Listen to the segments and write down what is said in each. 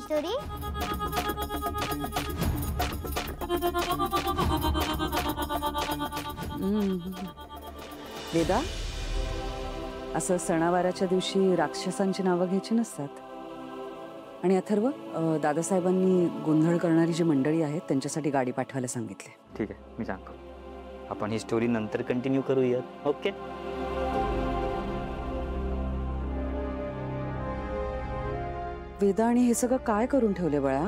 Story? Veda, असं सणावाराच्या दिवशी राक्षसांची नावं घ्यायची नसतात. आणि अथर्व, दादासाहेबांनी गोंधळ करणारी जी मंडळी आहेत त्यांच्यासाठी गाडी पाठवायला सांगितले. ठीक आहे, मी सांगतो. आपण ही स्टोरी नंतर कंटिन्यू करूयात. ओके. वेदा, आणि हे सगळं काय करून ठेवले बाळा?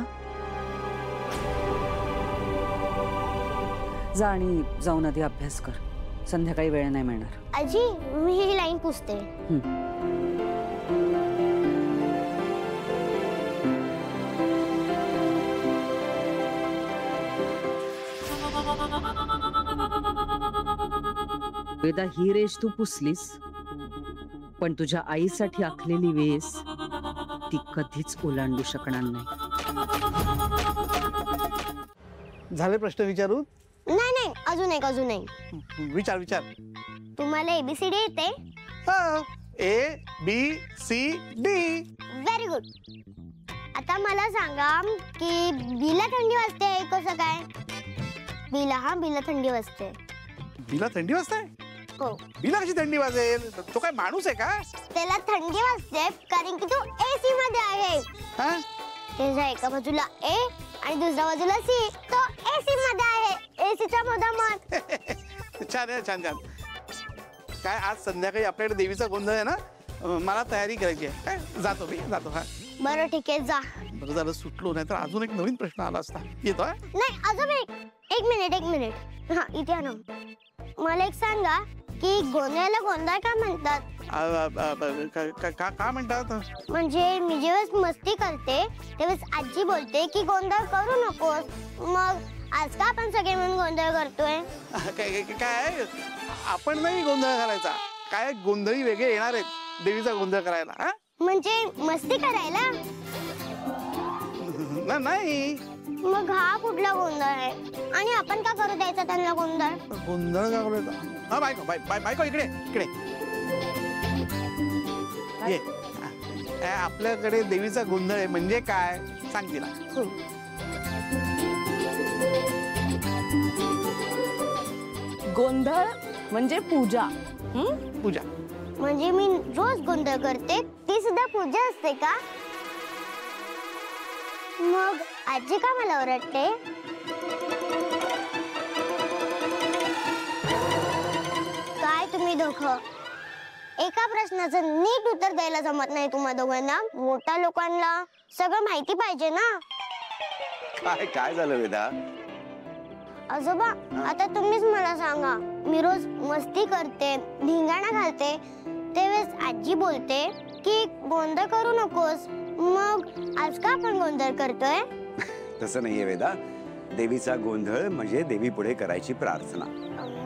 जा आणि जाऊन आधी अभ्यास कर. संध्याकाळी वेळ नाही मिळणार. आजी, मी ही लाईन पुसते. वेदा, ही रेष तू पुसलीस, पण तुझ्या आईसाठी आखलेली वेस ती कधीच ओलांडू शकणार नाही. झाले प्रश्न विचारून? नाही नाही, अजून एक. विचार विचार. तुम्हाला ABCD येते? ABCD. Very good. आता मला सांगा की बीला थंडी वाजते कसं काय? बीला थंडी वाजते. बीला थंडी वाजते? हो. बीला कशी थंडी वाजेल? तो काय माणूस आहे का? त्याला थंडी वाजते कारण की तो AC मध्ये आहे. हा? त्याच्या एका बाजूला A आणि दुसऱ्या बाजूला C. तो AC मध्ये आहे. ACच्या मधामध. छान आहे, छान छान. काय आज संध्याकाळी आपल्याकडे देवीचा गोंधळ आहे ना? मला तयारी करायची आहे. काय जातो मी, जातो. हा बरं ठीक आहे, जा. बरं झालं सुटलो, नाही तर अजून एक नवीन प्रश्न आला असता. येतो? नाही, अजून एक मिनिट. हा, इथे आणा. मला एक सांगा की गोंधळाला गोंधळ का म्हणतात? का म्हणतात? म्हणजे मी जेव्हा मस्ती करते तेव्हा आजी बोलते की गोंधळ करू नकोस. मग आज का आपण सगळे मिळून गोंधळ करतोय? काय आपण नाही गोंधळ घालायचा. काय गोंधळी वेगळे येणार आहेत देवीचा गोंधळ करायला. म्हणजे मस्ती करायला? नाही. मग हा कुठला गोंधळ आहे? आणि आपण का करू द्यायचा त्यांना गोंधळ? गोंधळ का करायचा? हा, बायको इकडे ये. आपल्याकडे देवीचा गोंधळ आहे म्हणजे काय सांग तिला. गोंधळ म्हणजे पूजा. पूजा म्हणजे मी रोज गोंधळ करते ती सुद्धा पूजा असते का? मग आजी का मला ओरडते? काय तुम्ही दोघं एका प्रश्नाचं नीट उत्तर द्यायला जमत नाही तुम्हा दोघांना? मोठ्या लोकांना सगळं माहिती पाहिजे ना. काय झालं वेदा? आजोबा, आता तुम्हीच मला सांगा. मी रोज मस्ती करते, धिंगाणा घालते, तेव्हाच आजी बोलते की गोंधळ करू नकोस. मग आज का आपण गोंधळ करतोय? तसं नाहीये वेदा. देवीचा गोंधळ म्हणजे देवी पुढे करायची प्रार्थना.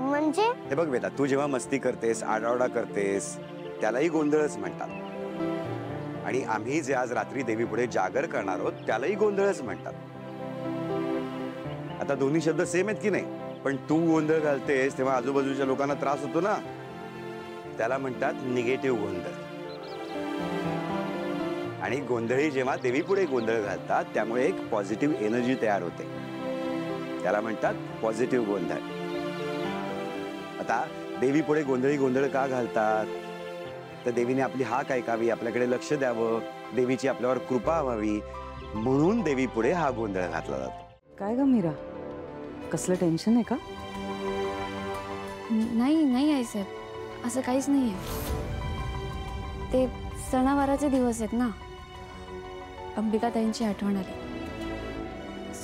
म्हणजे? हे बघ वेदा, तू जेव्हा मस्ती करतेस, आरडाओरडा करतेस, त्यालाही गोंधळच म्हणतात. आणि आम्ही जे आज रात्री देवी पुढे जागर करणार आहोत त्यालाही गोंधळच म्हणतात. आता दोन्ही शब्द सेम आहेत की नाही? पण तू गोंधळ घालतेस तेव्हा आजूबाजूच्या लोकांना त्रास होतो ना, त्याला म्हणतात निगेटिव्ह गोंधळ. आणि गोंधळी जेव्हा देवी पुढे गोंधळ घालतात त्यामुळे एक पॉझिटिव्ह एनर्जी तयार होते, त्याला म्हणतात पॉझिटिव्ह गोंधळ. आता देवी पुढे गोंधळ का घालतात? तर देवीने आपली हाक ऐकावी, आपल्याकडे लक्ष द्यावं, देवीची आपल्यावर कृपा व्हावी म्हणून देवी पुढे हा गोंधळ घातला जातो. काय ग मीरा, कसलं टेन्शन आहे का? नाही आई साहेब, असं काहीच नाहीये. ते सणावाराचे दिवस आहेत ना, अंबिकाताईंची आठवण आली.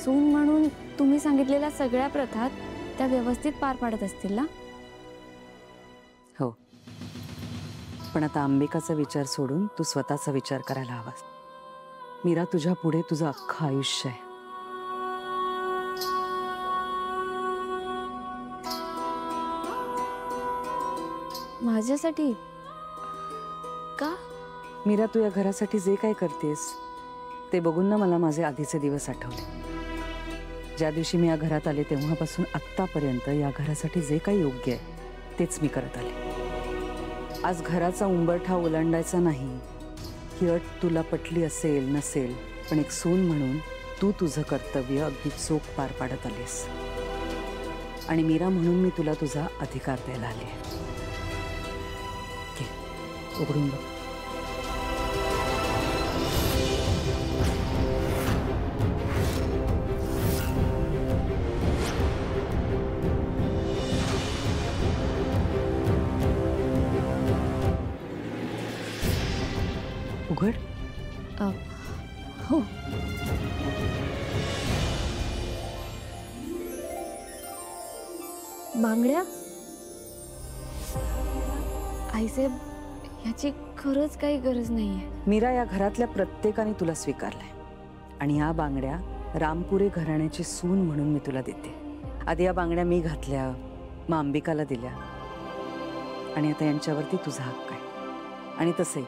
सून म्हणून तुम्ही सांगितलेल्या सगळ्या प्रथा त्या व्यवस्थित पार पाडत असतील ना? हो, पण आता अंबिकाचा विचार सोडून तू स्वतःचा विचार करायला हवास. मीरा, तुझ्या पुढे तुझं अख्खं आयुष्य आहे. माझ्यासाठी का? मीरा, तू या घरासाठी जे काय करतेस ते बघून ना मला माझे आधीचे दिवस आठवले. ज्या दिवशी मी या घरात आले तेव्हापासून आत्तापर्यंत या घरासाठी जे काही योग्य आहे तेच मी करत आले. आज घराचा उंबरठा ओलांडायचा नाही ही अट तुला पटली असेल नसेल पण एक सून म्हणून तू तुझं कर्तव्य अगदी चोख पार पाडत आलीस आणि मीरा म्हणून मी तुला तुझा अधिकार द्यायला आले. उघडून बघ. उघड. हो. बांगड्या? आईसाहेब, ह्याची खरंच काही गरज नाहीये. मीरा, या घरातल्या प्रत्येकाने तुला स्वीकारलंय आणि या बांगड्या रामपुरे घराण्याची सून म्हणून मी तुला देते. आधी या बांगड्या मी घातल्या, मग अंबिकाला दिल्या आणि आता यांच्यावरती तुझा हक्क आहे. आणि तसे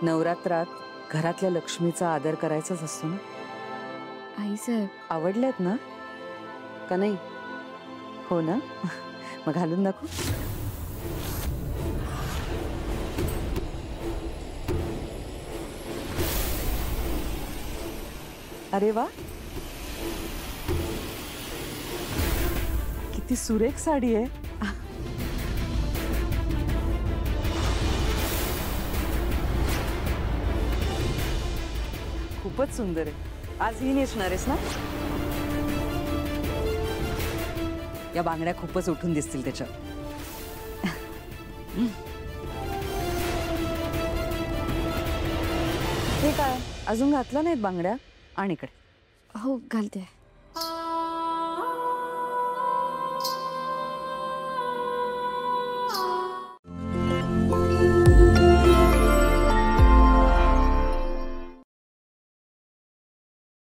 नवरात्रात घरातल्या लक्ष्मीचा आदर करायचाच असतो ना. आईसाहेब, आवडल्यात ना का नाही? हो ना. मग घालून दाखव. अरे वा, किती सुरेख साडी आहे. खूपच सुंदर आहे. आज ही नेसणार आहेस ना? या बांगड्या खूपच उठून दिसतील त्याच्यावर. हे काय, अजून घातलं नाहीत बांगड्या? आणि इकडे. हो घालते.